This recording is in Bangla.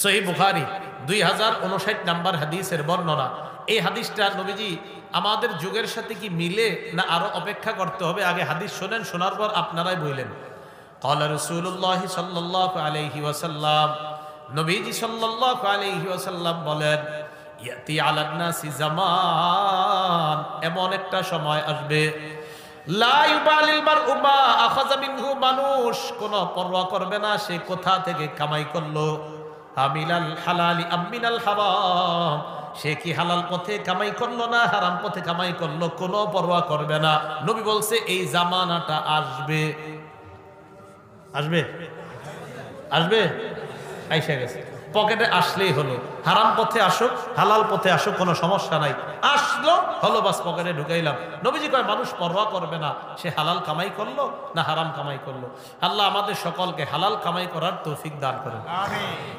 সহিহ বুখারী 2059 নাম্বার হাদিসের বর্ণনা। এই হাদিসটা নবীজি আমাদের যুগের সাথে কি মিলে না আরো অপেক্ষা করতে হবে? আগে হাদিস শোনেন, শোনার পর আপনারাই বললেন। ক্বালা রাসূলুল্লাহ সাল্লাল্লাহু আলাইহি ওয়াসাল্লাম, নবীজি সাল্লাল্লাহু আলাইহি ওয়াসাল্লাম বলেন, ইয়াতি আলান নাসি জামান, এমন একটা সময় আসবে লা ইউবালিল মারউ মা আখাযা মিনহু, মানুষ কোনো পরোয়া করবে না সে কোথা থেকে কামাই করলো, আমিলাল হালালি আম মিনাল হারাম, সে কি হালাল পথে কামাই করলো না হারাম পথে কামাই করলো, কোনো পরোয়া করবে না। নবী বলছে এই জামানাটা আসবে। আসবে আসবে আইসা গেছে, পকেটে আসলেই হলো। হারাম পথে আসুক হালাল পথে আসুক কোনো সমস্যা নাই, আসলো হলো, বাস পকেটে ঢুকাইলাম। নবীজি কয় মানুষ পরোয়া করবে না সে হালাল কামাই করলো না হারাম কামাই করলো। আল্লাহ আমাদের সকলকে হালাল কামাই করার তৌফিক দান করেন। আমিন।